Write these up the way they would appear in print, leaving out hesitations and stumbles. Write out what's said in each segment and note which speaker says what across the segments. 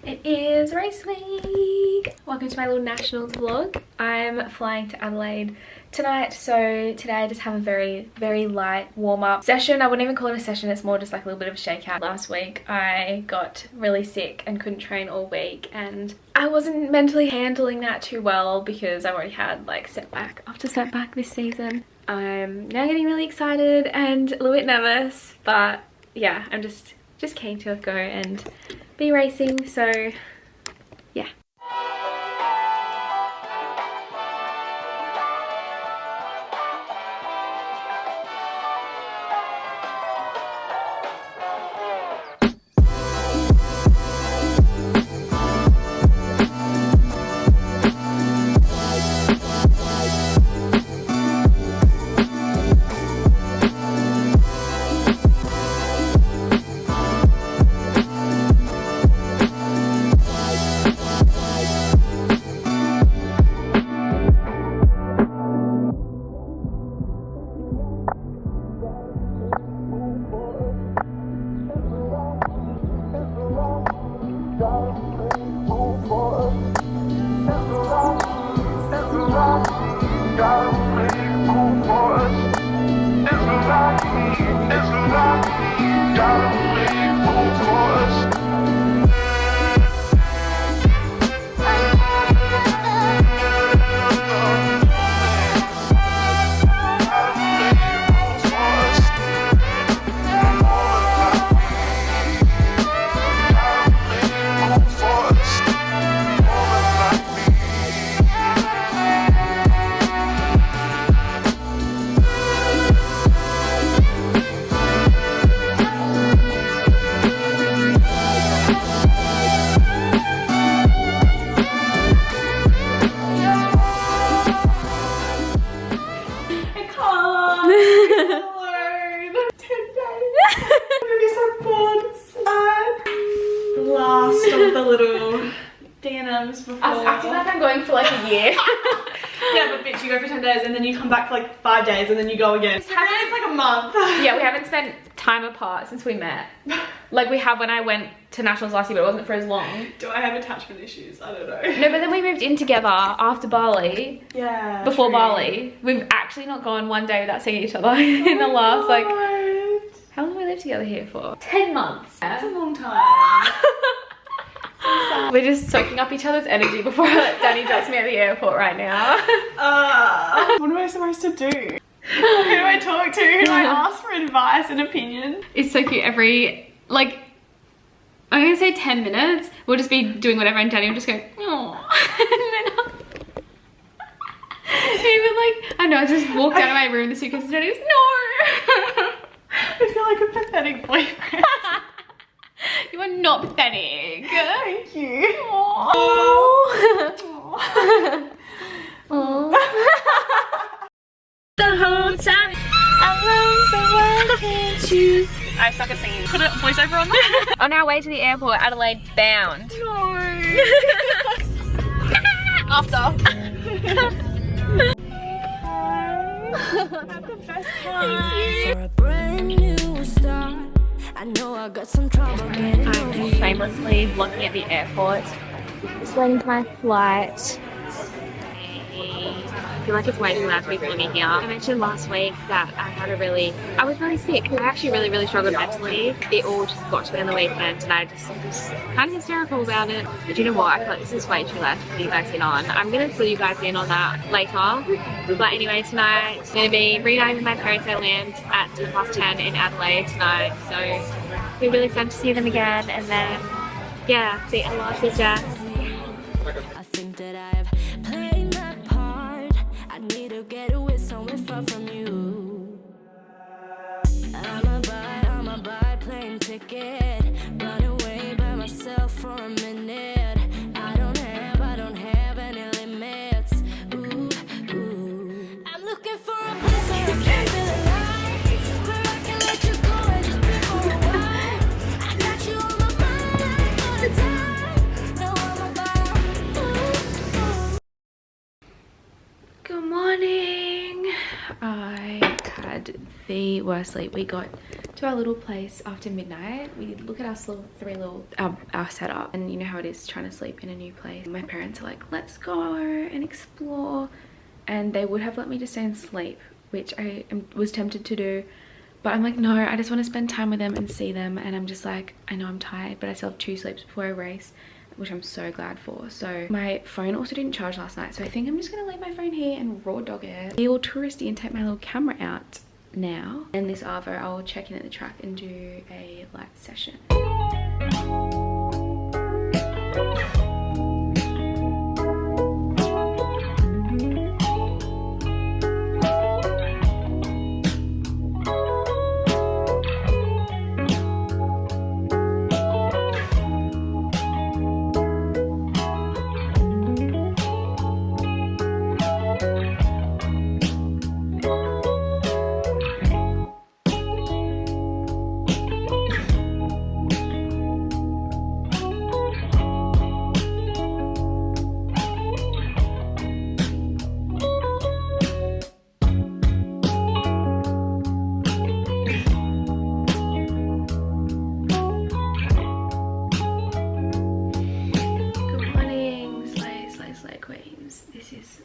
Speaker 1: It is race week. Welcome to my little nationals vlog. I'm flying to Adelaide tonight, so today I just have a very light warm-up session. I wouldn't even call it a session, it's more just like a little bit of a shakeout. Last week I got really sick and couldn't train all week, and I wasn't mentally handling that too well because I've already had like setback after setback this season. I'm now getting really excited and a little bit nervous, but yeah, I'm just keen to go and be racing, so yeah.
Speaker 2: I acting like I'm going for like a year. Yeah, but bitch, you go for 10 days and then you come back for like 5 days and then you go again. It's like a month.
Speaker 1: Yeah, we haven't spent time apart since we met. Like we have when I went to nationals last year, but it wasn't for as long.
Speaker 2: Do I have attachment issues? I don't know.
Speaker 1: No, but then we moved in together after Bali.
Speaker 2: Yeah.
Speaker 1: Before
Speaker 2: true.
Speaker 1: Bali. We've actually not gone one day without seeing each other in the last like... How long have we lived together here for? 10 months.
Speaker 2: That's a long time.
Speaker 1: We're just soaking up each other's energy before Danny drops me at the airport right now.
Speaker 2: What am I supposed to do? Who do I talk to? Who do I ask for advice and opinion?
Speaker 1: It's so cute. Every, like, I'm gonna say 10 minutes, we'll just be doing whatever and Danny will just go, oh. He would like, I know, I just walked out of my room, the suitcase and Danny goes, no.
Speaker 2: I feel like a pathetic boyfriend.
Speaker 1: You are not pathetic.
Speaker 2: Thank you.
Speaker 1: The whole time I can't choose. I suck at singing.
Speaker 2: Put a voiceover on that.
Speaker 1: On our way to the airport, Adelaide bound.
Speaker 2: No. After. Have the best time.
Speaker 3: For a brand new start, I know I got some trouble getting over
Speaker 1: I'm
Speaker 3: you.
Speaker 1: shamelessly vlogging at the airport. Just waiting for my flight. I feel like it's way too loud to be vlogging here. I mentioned last week that I was really sick. I actually really struggled mentally. It all just got to me on the weekend and I just was kind of hysterical about it. But you know what? I feel like this is way too loud to fill you guys in on. I'm going to fill you guys in on that later. But anyway, tonight I'm going to be reuniting with my parents. I land at 10:10 in Adelaide tonight. So we're really excited to see them again. And then, yeah, see a lot of Jess.
Speaker 3: I think that I've played my part. I need to get away somewhere far from you. I'ma buy plane ticket, run away by myself for a minute. I don't have any limits. Ooh. I'm looking for a place where I can feel alive, where I can let you go and just be for a while. I got you on my mind all the time. No, I'm about.
Speaker 1: Good morning. I had the worst sleep. We got to our little place after midnight. We look at our setup, and you know how it is trying to sleep in a new place. My parents are like, let's go and explore, and they would have let me just stay and sleep, which I was tempted to do, but I'm like, no, I just want to spend time with them and see them. And I'm just like, I know I'm tired, but I still have 2 sleeps before I race, which I'm so glad for. So my phone also didn't charge last night, so I think I'm just gonna leave my phone here and raw dog it, be all touristy and take my little camera out now. And this Arvo, I'll check in at the track and do a light session.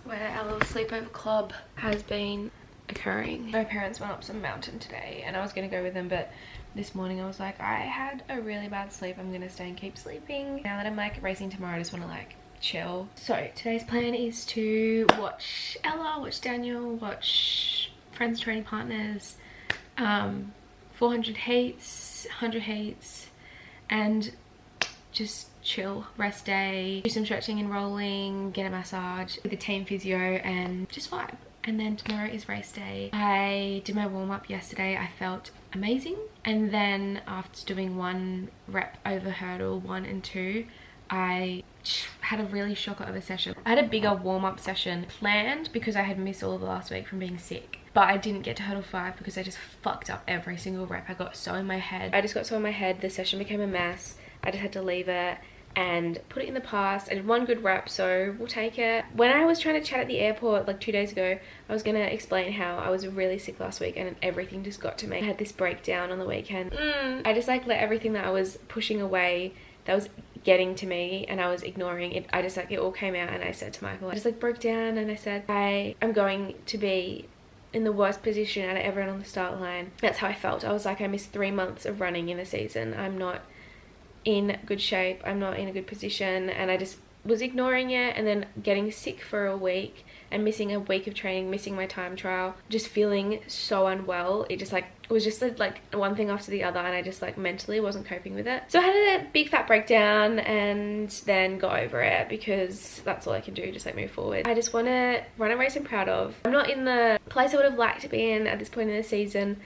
Speaker 1: Where our little sleepover club has been occurring. My parents went up some mountain today and I was gonna go with them, but this morning I was like, I had a really bad sleep, I'm gonna stay and keep sleeping. Now that I'm like racing tomorrow, I just want to like chill. So today's plan is to watch Ella, watch Daniel, watch Friends Training Partners, 400 heats, 100 heats, and just chill, rest day, do some stretching and rolling, get a massage with the team physio and just vibe. And then tomorrow is race day. I did my warm-up yesterday, I felt amazing, and then after doing 1 rep over hurdle 1 and 2, I had a really shocker of a session. I had a bigger warm-up session planned because I had missed all of the last week from being sick, but I didn't get to hurdle 5 because I just fucked up every single rep. I got so in my head. The session became a mess. I just had to leave it and put it in the past. I did 1 good rep, so we'll take it. When I was trying to chat at the airport like 2 days ago, I was gonna explain how I was really sick last week and everything just got to me. I had this breakdown on the weekend. I just like let everything that I was pushing away, that was getting to me and I was ignoring it, I just like, it all came out, and I said to Michael, I just like broke down and I said, I am going to be in the worst position out of everyone on the start line. That's how I felt. I was like, I missed 3 months of running in the season. I'm not in good shape, I'm not in a good position, and I just was ignoring it, and then getting sick for a week and missing a week of training, missing my time trial, just feeling so unwell. It just like, it was just like one thing after the other, and I just like mentally wasn't coping with it. So I had a big fat breakdown and then got over it because that's all I can do, just like move forward. I just want to run a race I'm proud of. I'm not in the place I would have liked to be in at this point in the season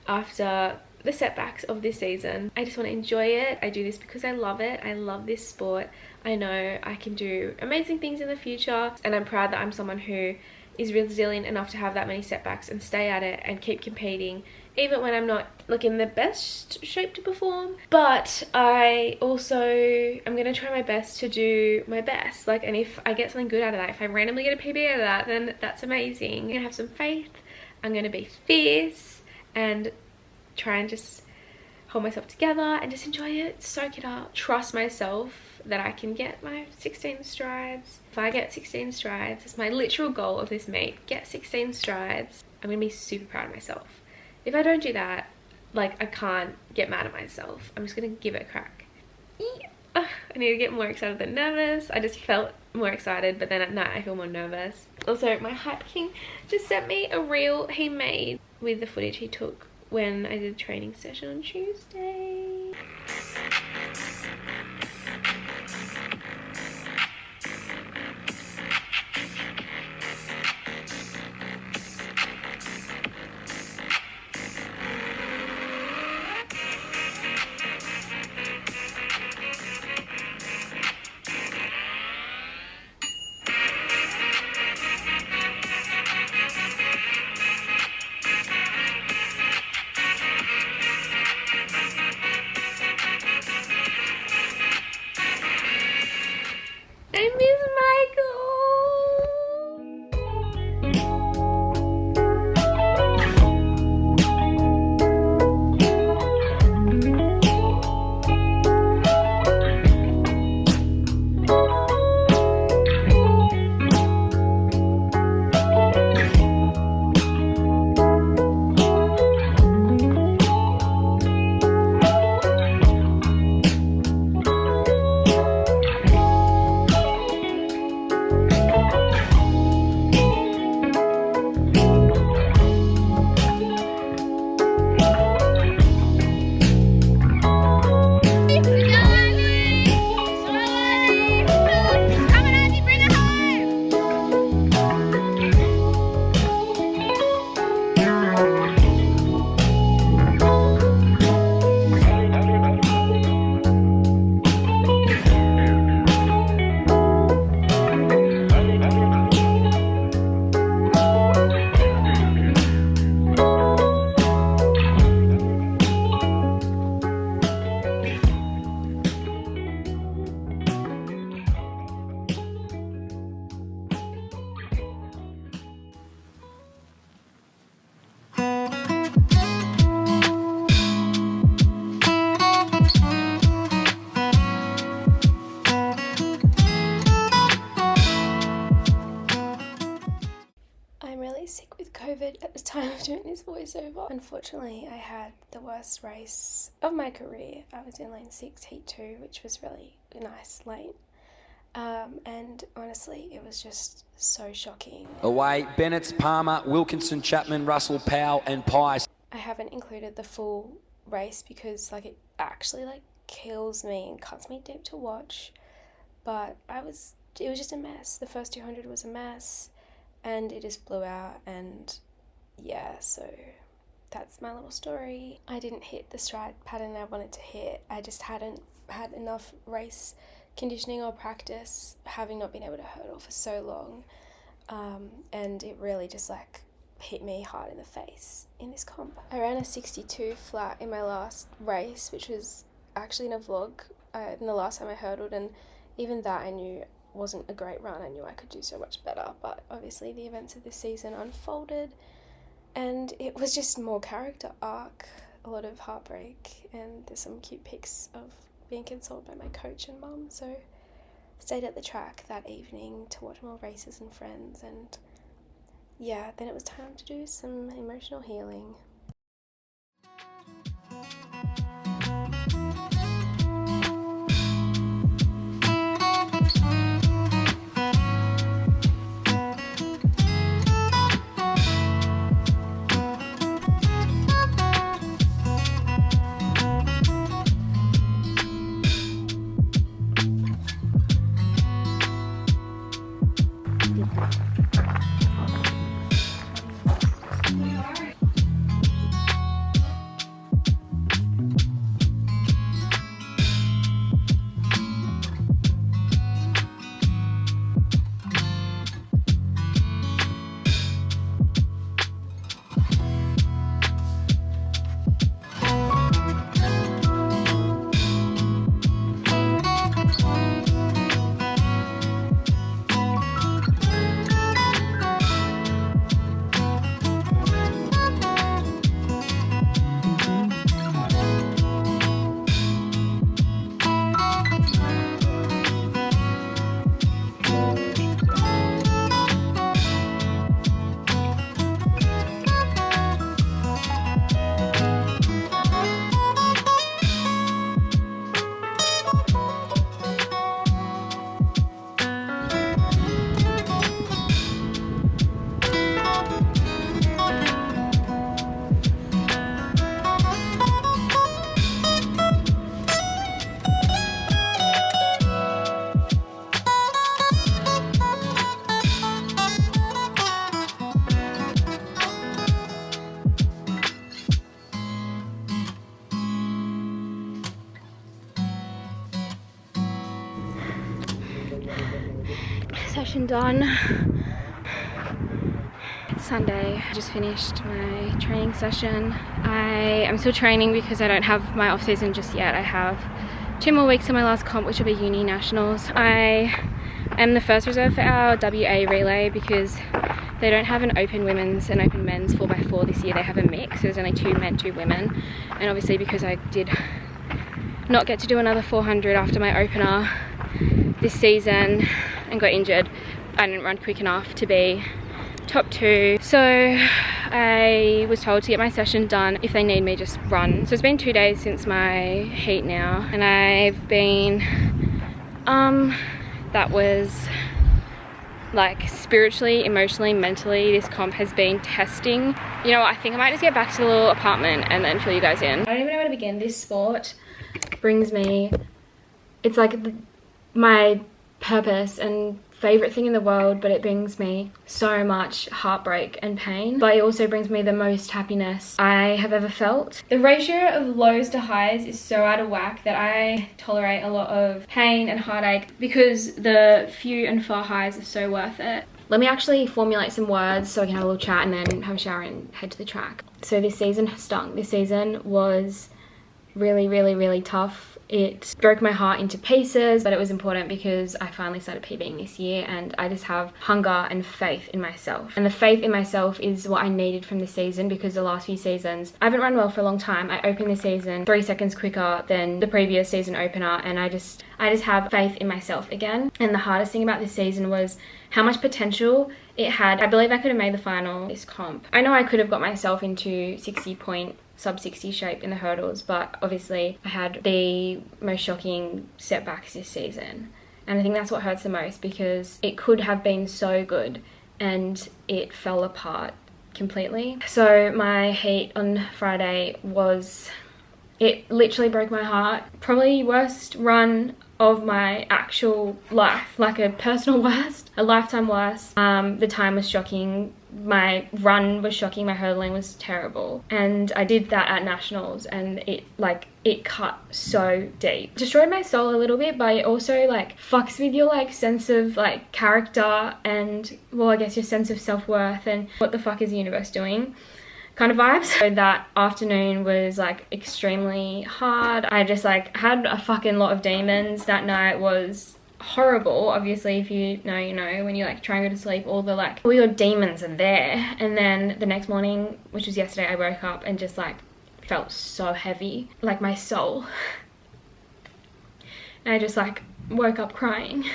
Speaker 1: after the setbacks of this season. I just want to enjoy it. I do this because I love it. I love this sport. I know I can do amazing things in the future, and I'm proud that I'm someone who is resilient enough to have that many setbacks and stay at it and keep competing even when I'm not like in the best shape to perform. But I also am going to try my best to do my best, like, and if I get something good out of that, if I randomly get a PB out of that, then that's amazing. I'm going to have some faith, I'm going to be fierce and try and just hold myself together and just enjoy it, soak it up, trust myself that I can get my 16 strides. If I get 16 strides, it's my literal goal of this meet, get 16 strides, I'm gonna be super proud of myself. If I don't do that, like, I can't get mad at myself. I'm just gonna give it a crack. I need to get more excited than nervous. I just felt more excited, but then at night I feel more nervous. Also, my Hype King just sent me a reel he made with the footage he took when I did a training session on Tuesday. time of doing this voiceover. Unfortunately, I had the worst race of my career. I was in lane 6, heat 2, which was really a nice lane. And honestly, it was just so shocking.
Speaker 4: Away, Bennett, Palmer, Wilkinson, Chapman, Russell, Powell and Pice.
Speaker 1: I haven't included the full race because like it actually like kills me and cuts me deep to watch. But it was just a mess. The first 200 was a mess and it just blew out, and yeah, so that's my little story. I didn't hit the stride pattern I wanted to hit. I just hadn't had enough race conditioning or practice, having not been able to hurdle for so long, and it really just like hit me hard in the face in this comp. I ran a 62 flat in my last race, which was actually in a vlog in the last time I hurdled, and even that I knew wasn't a great run. I knew I could do so much better, but obviously the events of this season unfolded and it was just more character arc, a lot of heartbreak, and there's some cute pics of being consoled by my coach and mum. So stayed at the track that evening to watch more races and friends, and yeah, then it was time to do some emotional healing. Session done. It's Sunday. I just finished my training session. I am still training because I don't have my off season just yet. I have 2 more weeks of my last comp, which will be uni nationals. I am the first reserve for our WA relay because they don't have an open women's and open men's 4x4 this year. They have a mix, so there's only 2 men, 2 women. And obviously because I did not get to do another 400 after my opener this season and got injured, I didn't run quick enough to be top 2. So I was told to get my session done. If they need me, just run. So it's been 2 days since my heat now, and I've been that was like spiritually, emotionally, mentally, this comp has been testing. You know what, I think I might just get back to the little apartment and then fill you guys in. I don't even know where to begin. This sport brings me, it's like my purpose and favorite thing in the world, but it brings me so much heartbreak and pain, but it also brings me the most happiness I have ever felt. The ratio of lows to highs is so out of whack that I tolerate a lot of pain and heartache because the few and far highs are so worth it. Let me actually formulate some words so I can have a little chat and then have a shower and head to the track. So this season has stung. This season was really, really, really tough. It broke my heart into pieces, but it was important because I finally started PBing this year, and I just have hunger and faith in myself. And the faith in myself is what I needed from this season, because the last few seasons, I haven't run well for a long time. I opened this season 3 seconds quicker than the previous season opener, and I just have faith in myself again. And the hardest thing about this season was how much potential it had. I believe I could have made the final this comp. I know I could have got myself into 60-point sub 60 shape in the hurdles, but obviously I had the most shocking setbacks this season, and I think that's what hurts the most, because it could have been so good and it fell apart completely. So my heat on Friday it literally broke my heart. Probably worst run of my actual life, like a personal worst, a lifetime worst. The time was shocking, my run was shocking, my hurdling was terrible, and I did that at nationals, and it cut so deep. Destroyed my soul a little bit, but it also like fucks with your like sense of like character and, well, I guess your sense of self-worth and what the fuck is the universe doing kind of vibes. So that afternoon was like extremely hard. I just like had a fucking lot of demons. That night was horrible. Obviously, if you know, you know, when you like try and go to sleep, all your demons are there. And then the next morning, which was yesterday, I woke up and just like felt so heavy, like my soul. And I just like woke up crying.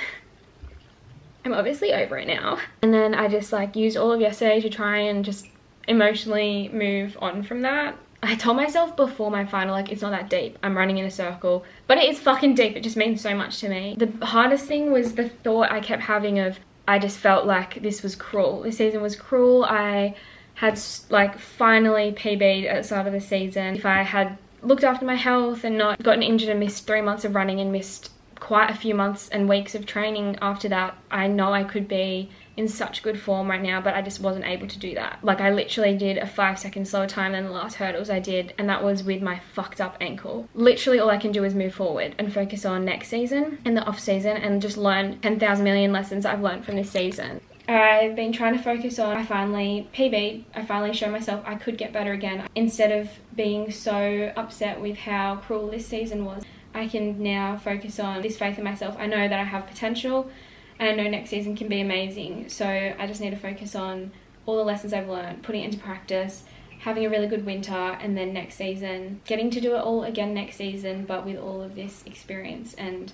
Speaker 1: I'm obviously over it now. And then I just like used all of yesterday to try and just emotionally move on from that. I told myself before my final, like, it's not that deep, I'm running in a circle, but it is fucking deep. It just means so much to me. The hardest thing was the thought I kept having of, I just felt like this was cruel. This season was cruel. I had like finally PB'd at the start of the season. If I had looked after my health and not gotten injured and missed 3 months of running and missed quite a few months and weeks of training after that, I know I could be in such good form right now, but I just wasn't able to do that. Like, I literally did a 5 second slower time than the last hurdles I did, and that was with my fucked up ankle. Literally all I can do is move forward and focus on next season and the off season and just learn 10,000 million lessons I've learned from this season. I've been trying to focus on, I finally PB'd, I finally showed myself I could get better again. Instead of being so upset with how cruel this season was, I can now focus on this faith in myself. I know that I have potential, and I know next season can be amazing. So I just need to focus on all the lessons I've learned, putting it into practice, having a really good winter, and then next season, getting to do it all again next season, but with all of this experience and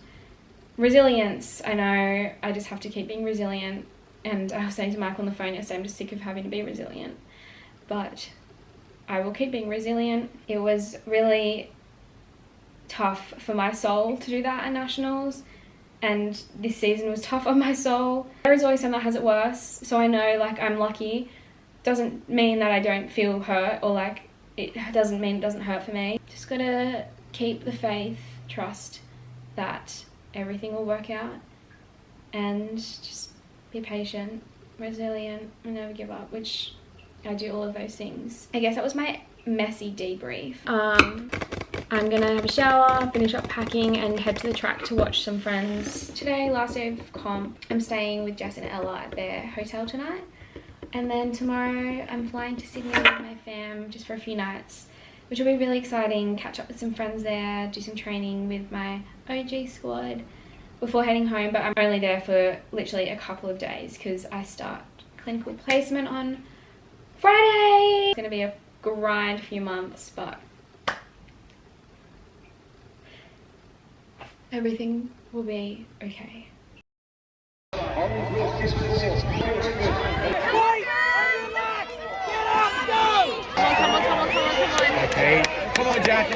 Speaker 1: resilience. I know I just have to keep being resilient. And I was saying to Michael on the phone yesterday, I'm just sick of having to be resilient. But I will keep being resilient. It was really tough for my soul to do that at nationals, and this season was tough on my soul. There is always someone that has it worse, so I know like I'm lucky. Doesn't mean that I don't feel hurt, or like it doesn't mean it doesn't hurt for me. Just gotta keep the faith, trust that everything will work out, and just be patient, resilient, and never give up, which I do all of those things. I guess that was my messy debrief. I'm gonna have a shower, finish up packing, and head to the track to watch some friends. Today, last day of comp, I'm staying with Jess and Ella at their hotel tonight. And then tomorrow, I'm flying to Sydney with my fam just for a few nights, which will be really exciting. Catch up with some friends there, do some training with my OG squad before heading home. But I'm only there for literally a couple of days because I start clinical placement on Friday. It's gonna be a grind few months, but everything will be okay.
Speaker 5: Okay, come on, Jack.